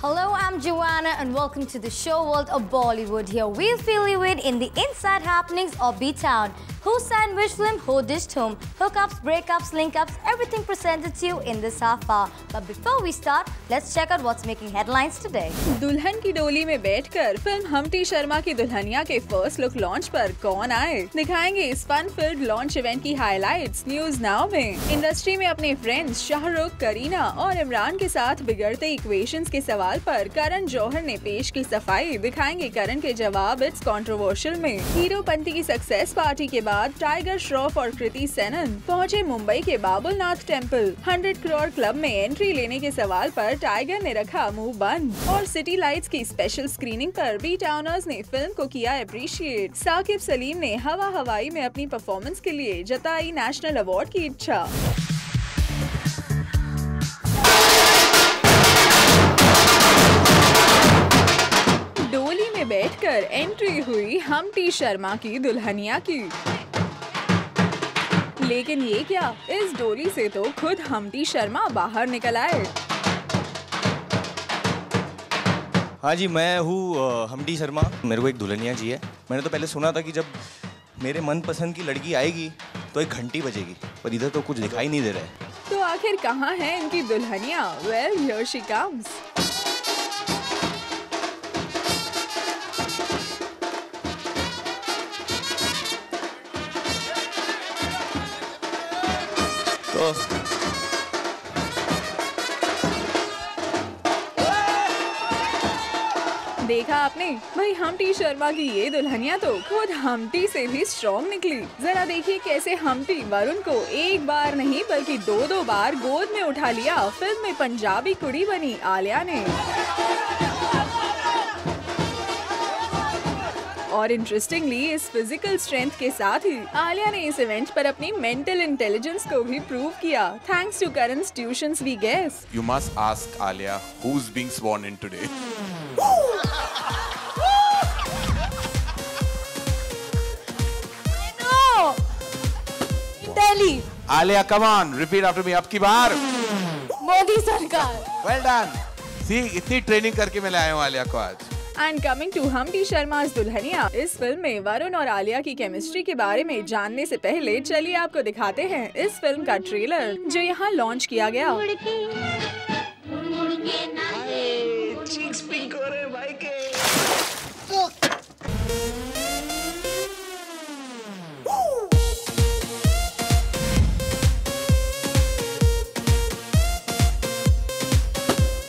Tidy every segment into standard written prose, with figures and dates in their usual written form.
Hello, I'm Joanna and welcome to the show world of Bollywood. Here we'll fill you in the inside happenings of B-Town. Who sang which film, who dished whom, hookups, breakups, link-ups, everything presented to you in this half hour. But before we start, let's check out what's making headlines today. दुल्हन की डोली में बैठकर film Humpty Sharma की दुल्हनिया के first look launch पर कौन आए, दिखाएंगे इस फन फिल्ड लॉन्च इवेंट की हाइलाइट्स न्यूज नाउ में। इंडस्ट्री में अपने फ्रेंड्स शाहरुख, करीना और इमरान के साथ बिगड़ते इक्वेशंस के सवाल पर करण जौहर ने पेश की सफाई, दिखाएंगे करण के जवाब इट्स कंट्रोवर्शियल में। हीरोपंती की सक्सेस पार्टी के बाद टाइगर श्रॉफ और कृति सेनन पहुंचे मुंबई के बाबुलनाथ टेम्पल। 100 करोड़ क्लब में एंट्री लेने के सवाल पर टाइगर ने रखा मुंह बंद। और सिटी लाइट्स की स्पेशल स्क्रीनिंग पर बी टाउनर्स ने फिल्म को किया अप्रिशिएट। साकिब सलीम ने हवा हवाई में अपनी परफॉर्मेंस के लिए जताई नेशनल अवार्ड की इच्छा। डोली में बैठकर एंट्री हुई हम्टी शर्मा की दुल्हनिया की। लेकिन ये क्या, इस डोली से तो खुद हम्टी शर्मा बाहर निकल आए। हाँ जी, मैं हूँ हम्टी शर्मा। मेरे को एक दुल्हनिया जी है। मैंने तो पहले सुना था कि जब मेरे मनपसंद की लड़की आएगी तो एक घंटी बजेगी, पर इधर तो कुछ दिखाई नहीं दे रहा है। तो आखिर कहाँ है इनकी Dulhania? Well, here she comes. देखा आपने भाई, हम्टी शर्मा की ये दुल्हनिया तो खुद हम्टी से भी स्ट्रॉन्ग निकली। जरा देखिए कैसे हम्टी वरुण को एक बार नहीं बल्कि दो बार गोद में उठा लिया। फिल्म में पंजाबी कुड़ी बनी आलिया ने। और इंटरेस्टिंगली इस फिजिकल स्ट्रेंथ के साथ ही आलिया ने इस इवेंट पर अपनी मेंटल इंटेलिजेंस को भी प्रूव किया। Thanks to Karan's tuitions we guess. You must ask Alia who's being sworn in today. Delhi. Alia, come on, repeat after me. अब की बार मोदी सरकार। Well done. See, इतनी ट्रेनिंग करके मैं लाया हूँ आलिया को आज। And coming to Humpty Sharma's Dulhania, इस फिल्म में वरुण और आलिया की केमिस्ट्री के बारे में जानने से पहले चलिए आपको दिखाते हैं इस फिल्म का ट्रेलर जो यहाँ लॉन्च किया गया।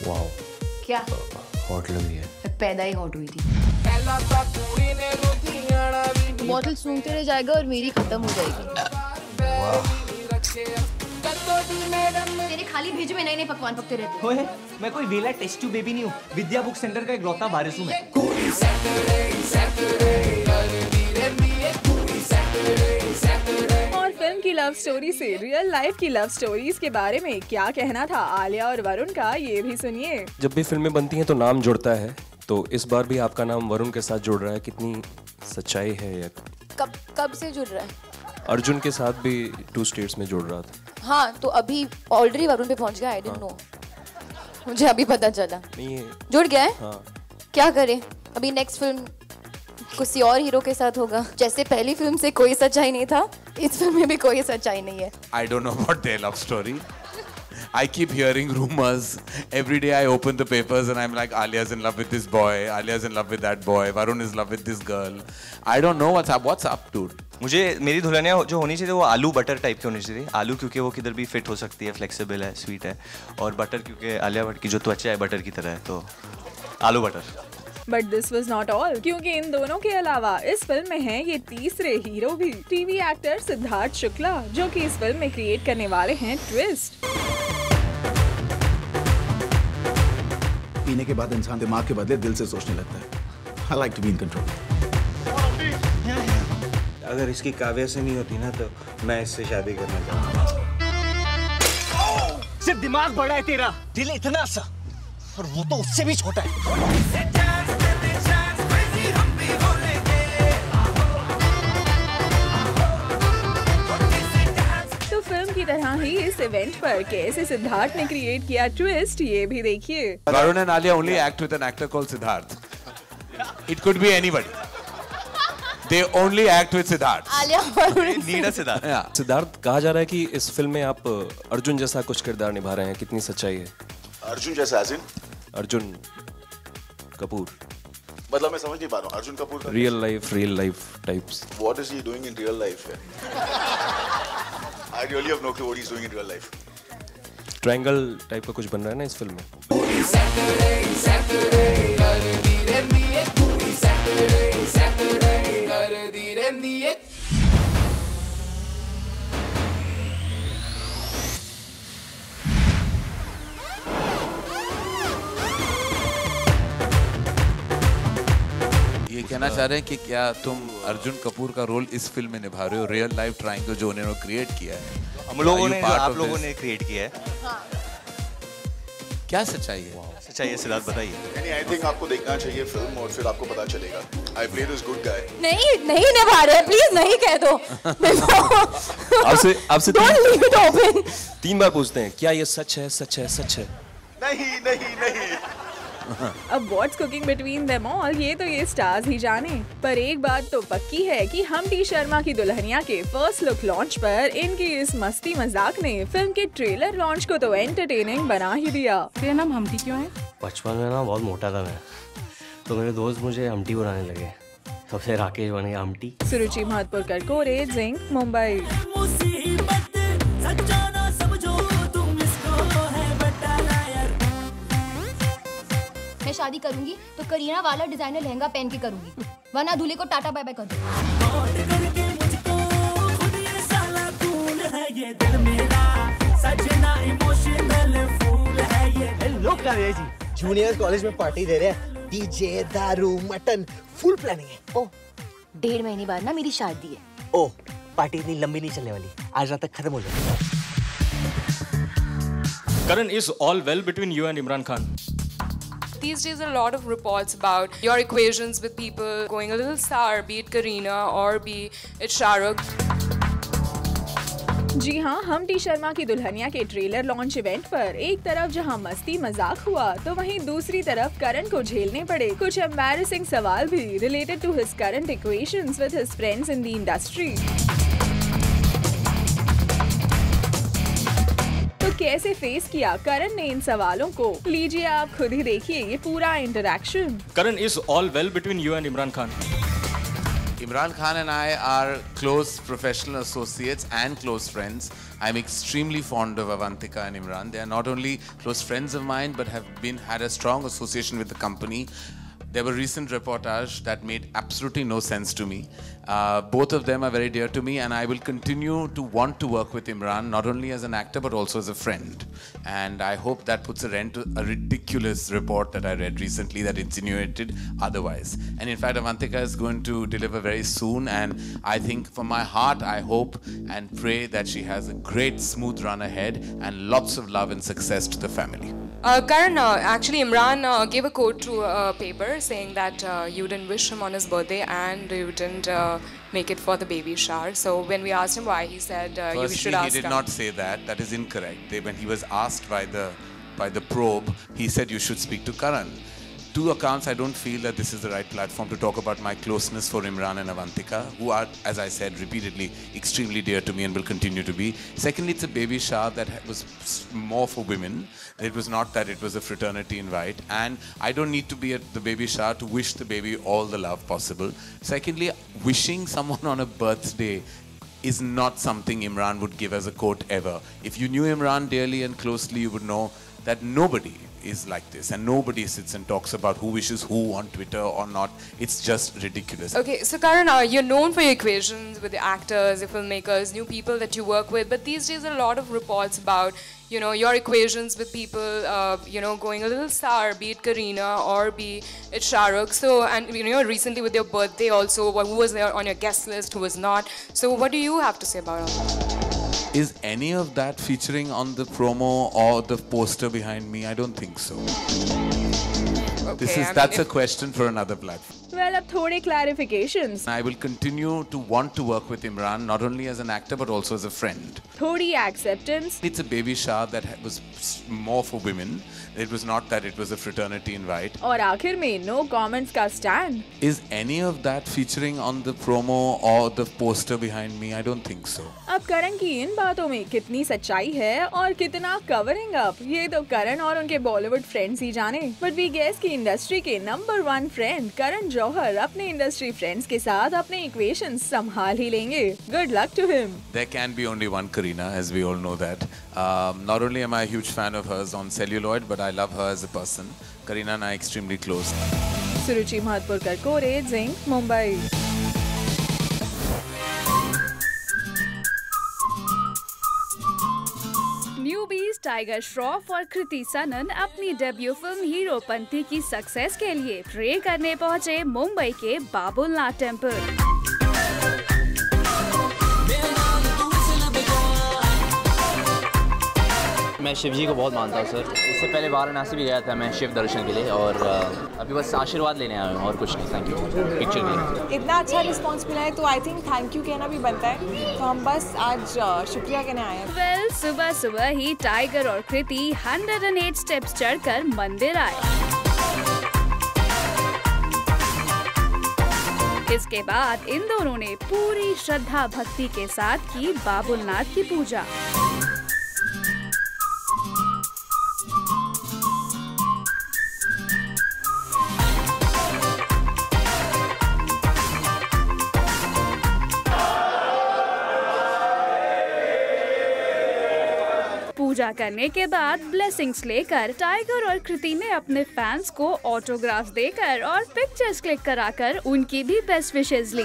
वाओ, क्या हॉट लग रही है। पैदा ही हॉट हुई थी। बॉटल सूंघते रह जाएगा और मेरी खत्म हो जाएगी। तेरे खाली भेज में नए नए पकवान पकते रहते। ओए, मैं कोई वेला टेस्ट ट्यूब बेबी नहीं हूँ। विद्या बुक सेंटर का इकलौता वारिस हूँ मैं। और फिल्म की लव स्टोरी से रियल लाइफ की लव स्टोरीज के बारे में क्या कहना था आलिया और वरुण का, ये भी सुनिए। जब भी फिल्में बनती हैं तो नाम जुड़ता है, तो इस बार भी आपका नाम वरुण के साथ जुड़ रहा है। कितनी सच्चाई है या कब से जुड़ रहा है? अर्जुन के साथ भी 2 स्टेट्स में जुड़ रहा था। हाँ, तो अभी ऑलरेडी वरुण पे पहुंच गया। आई डिडंट नो, मुझे अभी पता चला। नहीं है, जुड़ गया है। हाँ। क्या करे, अभी नेक्स्ट फिल्म किसी और हीरो के साथ होगा। जैसे पहली फिल्म से कोई सच्चाई नहीं था, इस फिल्म में भी कोई सच्चाई नहीं है। I don't know about their love story. I keep hearing rumors. Every day I open the papers and I'm like, Alia's in love with this boy, Alia's in love with that boy, Varun is in love with this girl. I don't know what's up, dude. मुझे मेरी दुल्हनिया जो होनी चाहिए वो आलू butter type की होनी चाहिए। आलू क्योंकि वो किधर भी फिट हो सकती है, फ्लेक्सिबल है, स्वीट है। और बटर क्योंकि आलिया भट्ट की जो त्वचा है बटर की तरह है, तो आलू butter. But this was not all, क्योंकि इन दोनों के अलावा इस फिल्म में हैं ये तीसरे हीरो भी, टीवी एक्टर सिद्धार्थ शुक्ला, जो कि इस फिल्म में क्रिएट करने वाले हैं ट्विस्ट। पीने के बाद इंसान दिमाग के बदले दिल से सोचने लगता है। I like to be in control. अगर इसकी काव्या से नहीं होती ना तो मैं इससे शादी करना चाहूँगा। सिर्फ दिमाग बड़ा है तेरा, दिल इतना सा, और वो तो उससे भी छोटा है। तो फिल्म की तरह ही इस इवेंट पर कैसे सिद्धार्थ ने क्रिएट किया ट्विस्ट, ये भी देखिए। Varun and Alia only act with an actor called Siddharth. It could be anybody. They only act with Siddharth. Alia Varun need a Siddharth. Yeah. Siddharth, कहा जा रहा है कि इस फिल्म में आप अर्जुन जैसा कुछ किरदार निभा रहे हैं, कितनी सच्चाई है? अर्जुन जैसा एज इन अर्जुन कपूर, मतलब मैं समझ नहीं पा रहा हूँ अर्जुन कपूर का real life types. What is he doing in real life? I really have no clue what he is doing in real life. Triangle type का कुछ बन रहा है ना इस फिल्म में। ये कहना चाह रहे हैं कि क्या तुम अर्जुन कपूर का रोल इस फिल्म में निभा रहे हो? रियल लाइफ ट्रायंगल जो उन्होंने क्रिएट किया है, हम लोगों ने, आप लोगों ने क्रिएट किया है। क्या सच्चाई है? सच्चाई है सिद्धार्थ, बताइए। यानी आई थिंक आपको देखना चाहिए फिल्म और फिर आपको पता चलेगा। I play this good guy. नहीं निभा रहे, प्लीज नहीं कह दो। आपसे Don't leave it open. 3 बार पूछते हैं, क्या ये सच है? नहीं। अब what's cooking between them all, ये तो ये स्टार्स ही जाने। पर एक बात तो पक्की है कि हम्टी शर्मा की दुल्हनिया के फर्स्ट लुक लॉन्च पर इनकी इस मस्ती मजाक ने फिल्म के ट्रेलर लॉन्च को तो एंटरटेनिंग बना ही दिया। तेरा नाम हम्टी क्यों है? बचपन में ना बहुत मोटा था मैं, तो मेरे दोस्त मुझे हम्टी बनाने लगे, तब से राकेश बन गया हम्टी। सुरुचि महतपुर करकोरे, जिंक, मुंबई। मैं शादी करूंगी तो करीना वाला डिजाइनर लहंगा पहन के करूंगी, वरना दूल्हे को टाटा बाय बाय कर दूंगी। हेलो काव्या जी, जूनियर कॉलेज में पार्टी दे रहे हैं, डीजे, दारू, मटन, फुल प्लानिंग है। ओह, 1.5 महीने बाद ना मेरी शादी है। ओह, पार्टी इतनी लंबी नहीं चलने वाली, आज रात तक खत्म हो जाएगी। Karan, is all well between you and Imran Khan? These days, a lot of reports about your equations with people going a little sour, be it Kareena or be it Shah Rukh. जी हाँ, Humpty Sharma की दुल्हनिया के trailer launch event पर एक तरफ जहाँ मस्ती मजाक हुआ, तो वहीं दूसरी तरफ करण को झेलने पड़े कुछ एम्बैरेसिंग सवाल भी related to his current equations with his friends in the industry. तो कैसे फेस किया करण ने इन सवालों को? लीजिए आप खुद ही देखिए ये पूरा interaction. Karan, is all well between you and Imran Khan? Imran Khan and I are close professional associates and close friends. I'm extremely fond of Avantika and Imran. They are not only close friends of mine, but have had a strong association with the company. There were recent reportages that made absolutely no sense to me. Both of them are very dear to me, and I will continue to want to work with Imran, not only as an actor, but also as a friend. And I hope that puts an end to a ridiculous report that I read recently that insinuated otherwise. And in fact, Avantika is going to deliver very soon, and I think from my heart, I hope and pray that she has a great, smooth run ahead, and lots of love and success to the family. Karan, actually Imran gave a quote to a paper saying that you didn't wish him on his birthday and you didn't make it for the baby shower. So when we asked him why, he said you should ask he did not say that. That is incorrect. When he was asked by the probe, he said you should speak to Karan. Two accounts, I don't feel that this is the right platform to talk about my closeness for Imran and Avantika, who are, as I said repeatedly, extremely dear to me and will continue to be. Secondly, it's a baby shower that was more for women. It was not that it was a fraternity invite, and I don't need to be at the baby shower to wish the baby all the love possible. Secondly, wishing someone on a birthday is not something Imran would give as a quote ever. If you knew Imran dearly and closely, you would know that nobody is like this, and nobody sits and talks about who wishes who on Twitter or not. It's just ridiculous. Okay, so Karan, you're known for your equations with the actors, the filmmakers, new people that you work with, but these days a lot of reports about, you know, your equations with people, you know, going a little sour, be it Kareena or be it Shah Rukh. So, and you know, recently with your birthday also, who was there on your guest list, who was not. So what do you have to say about all that? Is any of that featuring on the promo or the poster behind me? I don't think so. That's a question for another platform. Well, अब थोड़े clarifications. I will continue to want to work with Imran, not only as an actor but also as a friend. थोड़ी acceptance. It's a baby shower that was more for women. It was not that it was a fraternity invite. और आखिर में no comments का stand. Is any of that featuring on the promo or the poster behind me? I don't think so. अब करण की इन बातों में कितनी सच्चाई है और कितना कवरिंग अप, ये तो करण और उनके बॉलीवुड फ्रेंड्स ही जाने. बट वी गेस की इंडस्ट्री के नंबर 1 फ्रेंड करण जौहर अपने इंडस्ट्री फ्रेंड्स के साथ अपने इक्वेशंस संभाल ही लेंगे. Good luck to him. There can be only one Kareena, as we all know that. Not only am I a huge fan of hers on celluloid, but I love her as a person. Kareena and I are extremely close. सुरुचि महतपुरकर कोरे, zinc, Mumbai. Newbies tiger Shroff और कृति सनन अपनी debut film Heropanti की success के लिए pray करने पहुंचे मुंबई के Babulnath temple. मैं शिव जी को बहुत मानता हूँ सर. इससे पहले वाराणसी भी गया था मैं शिव दर्शन के लिए और अभी बस आशीर्वाद लेने आया हूँ और कुछ नहीं. थैंक यू पिक्चर के लिए. इतना अच्छा रिस्पांस मिला है तो आई थिंक थैंक यू कहना भी बनता है, तो हम बस आज शुक्रिया कहने आए हैं. वेल, सुबह सुबह ही टाइगर और कृति 108 स्टेप्स चढ़कर मंदिर आए. इसके बाद इन दोनों ने पूरी श्रद्धा भक्ति के साथ की बाबुलनाथ की पूजा. पूजा करने के बाद ब्लेसिंग्स लेकर टाइगर और कृति ने अपने फैंस को ऑटोग्राफ्स देकर और पिक्चर्स क्लिक कराकर उनकी भी बेस्ट विशेस ली.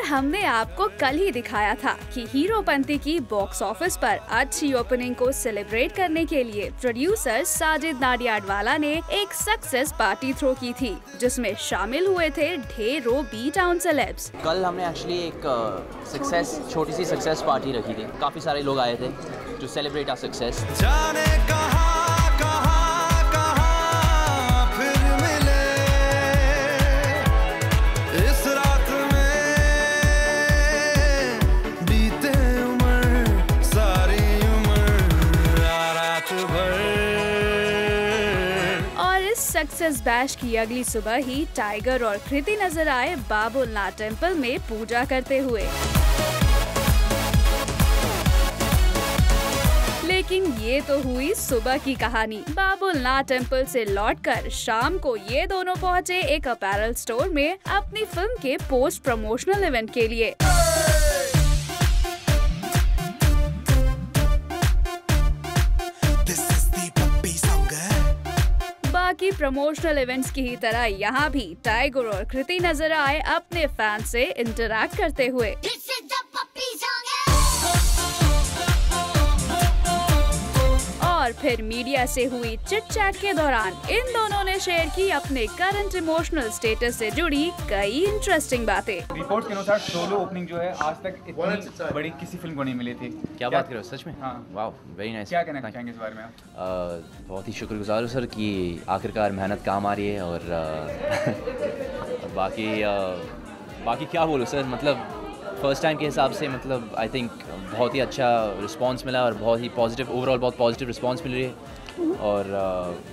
हमने आपको कल ही दिखाया था कि हीरोपंती की बॉक्स ऑफिस पर अच्छी ओपनिंग को सेलिब्रेट करने के लिए प्रोड्यूसर साजिद नाडियाडवाला ने एक सक्सेस पार्टी थ्रो की थी, जिसमें शामिल हुए थे ढेरों बी टाउन सेलेब्स. कल हमने एक्चुअली एक छोटी सी सक्सेस पार्टी रखी थी. काफी सारे लोग आए थे to celebrate our success. Success bash की अगली सुबह ही टाइगर और कृति नजर आए बाबुलनाथ टेम्पल में पूजा करते हुए. लेकिन ये तो हुई सुबह की कहानी. बाबुलनाथ टेम्पल से लौटकर शाम को ये दोनों पहुंचे एक अपैरल स्टोर में अपनी फिल्म के पोस्ट प्रमोशनल इवेंट के लिए. बाकी प्रमोशनल इवेंट्स की ही तरह यहाँ भी टाइगर और कृति नजर आए अपने फैन से इंटरैक्ट करते हुए. और फिर मीडिया से हुई चिट चैट के दौरान इन दोनों ने शेयर की अपने करंट इमोशनल स्टेटस से जुड़ी कई इंटरेस्टिंग बातें. रिपोर्ट्स के अनुसार सोलो ओपनिंग जो है आज तक इतनी बड़ी किसी फिल्म को नहीं मिली थी. क्या बात कर रहे हो सच में? हाँ. वाह, वेरी नाइस. क्या कहना चाहेंगे इस बारे में आप? बहुत ही शुक्रगुजार हूँ सर कि आखिरकार मेहनत काम आ रही है. और बाकी क्या बोलूँ सर, मतलब फर्स्ट टाइम के हिसाब से मतलब आई थिंक बहुत ही अच्छा रिस्पांस मिला और बहुत ही पॉजिटिव, ओवरऑल बहुत पॉजिटिव रिस्पांस मिल रही है. और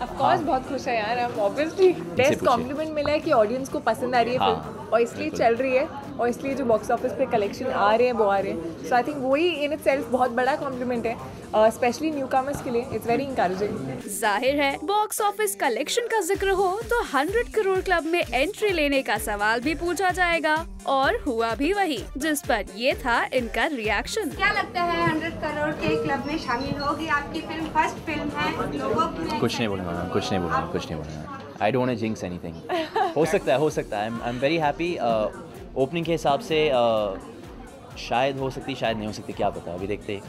ऑफ कोर्स बहुत खुश है यार हम. ऑब्वियसली बेस्ट कॉम्प्लीमेंट मिला है कि ऑडियंस को पसंद आ रही है फिल्म और इसलिए चल रही है और इसलिए जो बॉक्स ऑफिस पे कलेक्शन आ रहे हैं वो आ रहे हैं. सो आई थिंक वही इन इटसेल्फ बहुत बड़ा कॉम्प्लीमेंट है, स्पेशली न्यू कमर्स के लिए. It's very encouraging. जाहिर है बॉक्स ऑफिस कलेक्शन का जिक्र हो तो 100 करोड़ क्लब में एंट्री लेने का सवाल भी पूछा जाएगा और हुआ भी वही, जिस पर ये था इनका रिएक्शन. क्या लगता है 100 करोड़ के क्लब में शामिल होगी आपकी फिल्म? फर्स्ट फिल्म है. कुछ नहीं बोलूँगा. I don't want to jinx anything. हो सकता है. I'm very happy. ओपनिंग के हिसाब से शायद हो सकती, शायद नहीं हो सकती, क्या पता. अभी देखते,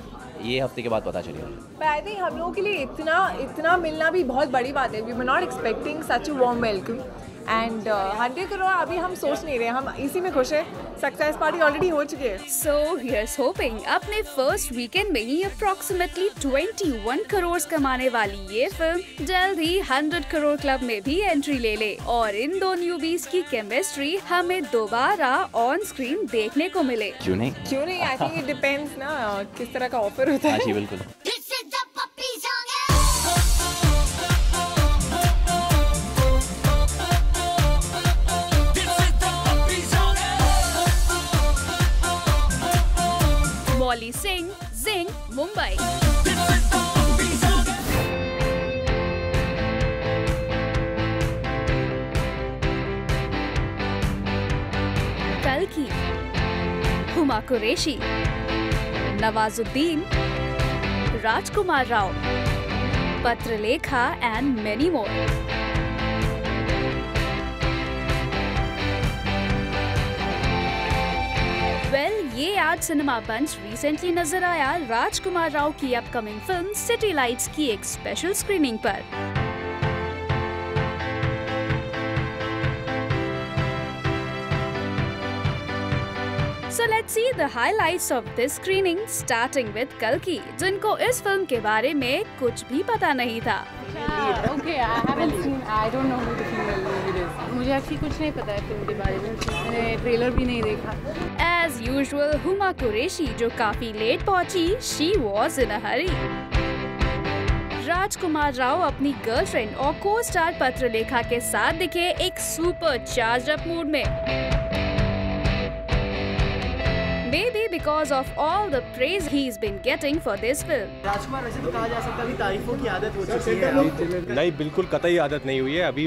ये हफ्ते के बाद पता चलेगा. आई थिंक हम लोगों के लिए इतना मिलना भी बहुत बड़ी बात है. We were not expecting such a warm welcome. And 100 crore अभी हम सोच नहीं रहे, हम इसी में खुश है। सक्सेस पार्टी ऑलरेडी हो चुकी है। So here's hoping अपने फर्स्ट वीकेंड में ही अप्रोक्सीमेटली 21 करोड़ कमाने वाली ये फिल्म जल्द ही 100 करोड़ क्लब में भी एंट्री ले ले और इन दो न्यूबीज की केमिस्ट्री हमें दोबारा ऑन स्क्रीन देखने को मिले। क्यों नहीं? आई थिंक इट डिपेंड्स ना किस तरह का ऑफर होता है। जी बिल्कुल। मौली सिंह, जिंग, मुंबई। कल्कि, Huma Qureshi, Nawazuddin, Rajkummar Rao, Patralekha and many more. ये आज सिनेमा बंच रिसेंटली नजर आया राजकुमार राव की अपकमिंग फिल्म सिटी लाइट्स की एक स्पेशल स्क्रीनिंग पर। So let's see the highlights of this screening, starting with कल्कि, जिनको इस फिल्म के बारे में कुछ भी पता नहीं था। Okay, I haven't seen. I don't know who the female lead is. मुझे एक्चुअली कुछ नहीं पता है फिल्म के बारे में, मैंने ट्रेलर भी नहीं देखा। As usual, हुमा कुरैशी जो काफी लेट पहुंची, she was in a hurry. राजकुमार राव अपनी गर्लफ्रेंड और को स्टार पत्रलेखा के साथ दिखे एक सुपर चार्ज अप मूड में। Maybe because of all the praise he's been getting for this film. राजकुमार वैसे तो कहा जा सकता है अभी तारीफों की आदत हो चुकी है। नहीं, बिल्कुल कतई आदत नहीं हुई है, अभी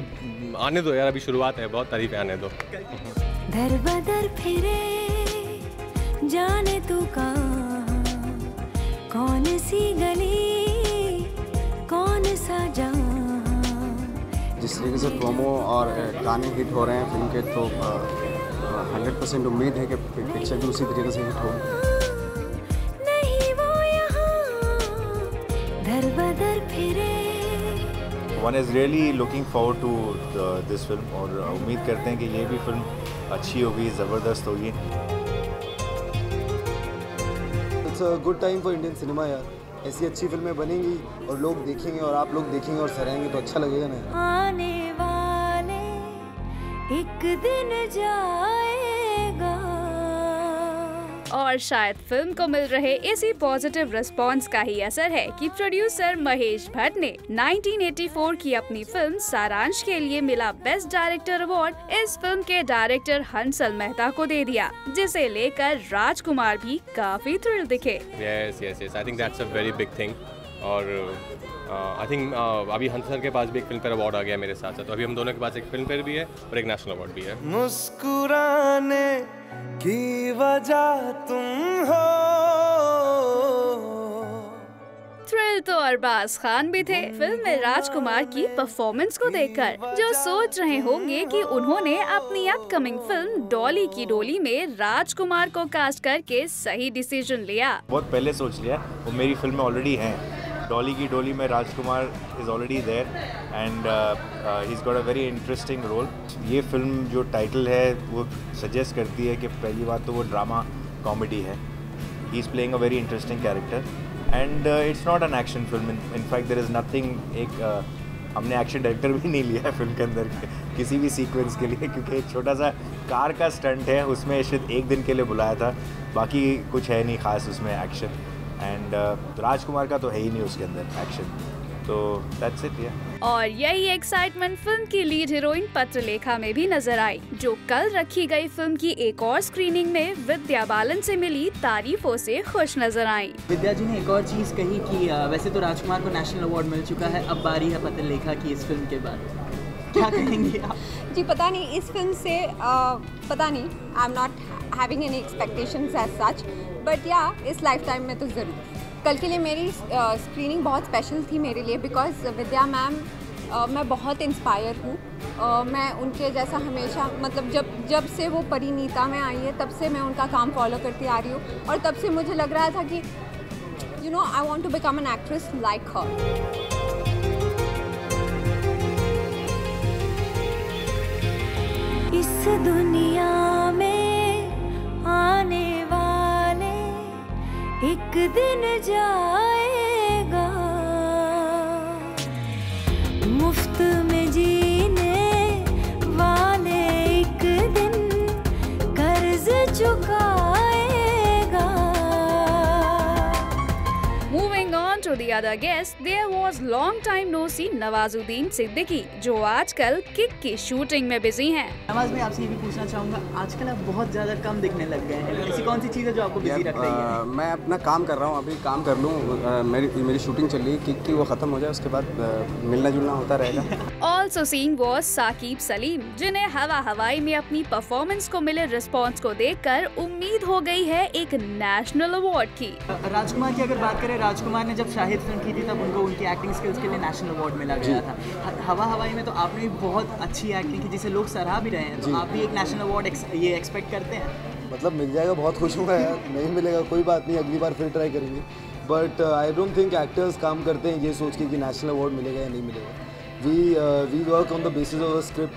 आने दो यार, अभी शुरुआत है, बहुत तारीफें आने दो। दर बदर फिरे जाने तू कहाँ, कौन सी गली कौन सा जहाँ। जिस तरीके से प्रोमो और गाने हिट हो रहे हैं फिल्म के, तो 100% उम्मीद है कि पिक्चर भी उसी तरीके से हिट हो। नहीं वो यहाँ दर बदर फिरे। One is really looking forward to this film और उम्मीद करते हैं कि ये भी फिल्म अच्छी होगी, ज़बरदस्त होगी। It's a good time for Indian cinema यार, ऐसी अच्छी फिल्में बनेंगी और लोग देखेंगे और आप लोग देखेंगे और सराहेंगे तो अच्छा लगेगा ना। आने वाले एक दिन जाएगा। और शायद फिल्म को मिल रहे इसी पॉजिटिव रिस्पांस का ही असर है कि प्रोड्यूसर महेश भट्ट ने 1984 की अपनी फिल्म सारांश के लिए मिला बेस्ट डायरेक्टर अवार्ड इस फिल्म के डायरेक्टर हंसल मेहता को दे दिया, जिसे लेकर राजकुमार भी काफी थ्रिल दिखे। Yes, I think that's a very big thing। और आई थिंक अभी हंसल के पास भी एक फिल्म फेयर अवार्ड आ गया मेरे साथ, तो अभी हम दोनों के पास एक फिल्म फेयर भी है और एक नेशनल अवार्ड भी है। मुस्कुराने की वजह तुम हो। थ्रिल तो अरबाज खान भी थे फिल्म में राजकुमार की परफॉर्मेंस को देखकर, जो सोच रहे होंगे कि उन्होंने अपनी अपकमिंग फिल्म डॉली की डोली में राजकुमार को कास्ट करके सही डिसीजन लिया। बहुत पहले सोच लिया, वो मेरी फिल्म में ऑलरेडी हैं। डॉली की डोली में Rajkummar is already there and he is got a very interesting role. ये फिल्म जो टाइटल है वो सजेस्ट करती है कि पहली बात तो वो ड्रामा कॉमेडी है। He is playing a very interesting character and it's not an action film. In fact there is nothing, एक हमने एक्शन डायरेक्टर भी नहीं लिया है फिल्म के अंदर किसी भी सीक्वेंस के लिए, क्योंकि एक छोटा सा कार का स्टंट है, उसमें शायद एक दिन के लिए बुलाया था, बाकी कुछ है नहीं खास उसमें एक्शन। एंड राजकुमार का तो है ही नहीं उसके अंदर एक्शन, तो दैट्स इट यार। और यही एक्साइटमेंट फिल्म की लीड हीरोइन पत्रलेखा में भी नजर आई, जो कल रखी गई फिल्म की एक और स्क्रीनिंग में विद्या बालन से मिली तारीफों से खुश नजर आई। विद्या जी ने एक और चीज कही कि वैसे तो राजकुमार को नेशनल अवार्ड मिल चुका है, अब बारी है पत्रलेखा की इस फिल्म के बाद, क्या कहेंगी आप? जी पता नहीं, इस फिल्म से पता नहीं, I am not having any expectations as such, but या इस लाइफ टाइम में तो ज़रूर। कल के लिए मेरी स्क्रीनिंग बहुत स्पेशल थी मेरे लिए, बिकॉज विद्या मैम मैं बहुत इंस्पायर हूँ। मैं उनके जैसा हमेशा, मतलब जब से वो परिणीता में आई है तब से मैं उनका काम फॉलो करती आ रही हूँ, और तब से मुझे लग रहा था कि you know I want to become an actress like her. इस दुनिया में आने वाले एक दिन जाएगा, मुफ्त में जीने वाले एक दिन कर्ज चुकाएगा। Moving on to the other guest, there was long time no see Nawazuddin Siddiqui, जो आजकल किक की शूटिंग में बिजी हैं। नवाज मैं आपसे ये भी पूछना चाहूँगा, आजकल आप बहुत ज़्यादा कम दिखने लग गए हैं, ऐसी कौन सी चीज़ है जो आपको बिजी रख रही है? मैं अपना काम कर रहा हूँ, अभी काम कर लूँ, मेरी शूटिंग चल रही है, किक की वो ख़त्म हो जाए, उसके बाद मिलना जुलना होता रहेगा। Also seen was Saqib Salim, जिन्हें हवा हवाई में अपनी परफॉर्मेंस को मिले रिस्पॉन्स को देखकर उम्मीद हो गई है एक नेशनल अवार्ड की। राजकुमार की अगर बात करें, राजकुमार ने जब शाहिद फिल्म की थी तब उनको उनकी एक्टिंग स्किल्स के लिए नेशनल अवार्ड मिला गया था। हवा हवाई में तो आपने भी बहुत अच्छी एक्टिंग की जिसे लोग सराह भी रहे हैं, तो आप भी एक नेशनल अवार्ड ये एक्सपेक्ट करते हैं? मतलब मिल जाएगा, बहुत खुश हूँ यार, नहीं मिलेगा कोई बात नहीं, अगली बार फिर ट्राई करेंगे। But I don't think actors काम करते हैं ये सोच के कि नेशनल अवार्ड मिलेगा या नहीं मिलेगा। We work on the basis of script,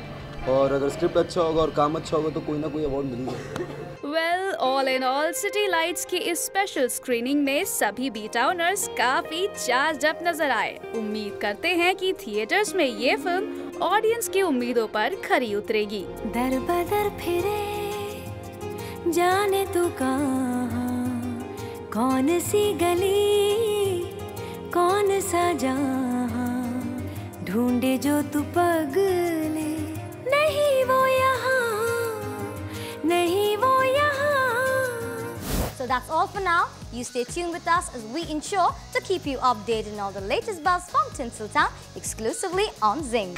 और अगर स्क्रिप्ट अच्छा होगा और काम अच्छा होगा तो कोई ना कोई अवार्ड मिल जाएगा। Well, all in all, city lights की इस स्पेशल स्क्रीनिंग में सभी बी टाउनर्स काफी चार्ज्ड अप नजर आए। उम्मीद करते हैं कि थिएटर्स में ये फिल्म ऑडियंस की उम्मीदों पर खरी उतरेगी। दर बदर फिरे जाने तू कहाँ, कौन सी गली कौन सा जहाँ, ढूंढे जो तू पगले, नहीं वो यहाँ नहीं वो यहाँ। So that's all for now. You stay tuned with us as we ensure to keep you updated on all the latest buzz from Tinseltown exclusively on Zing.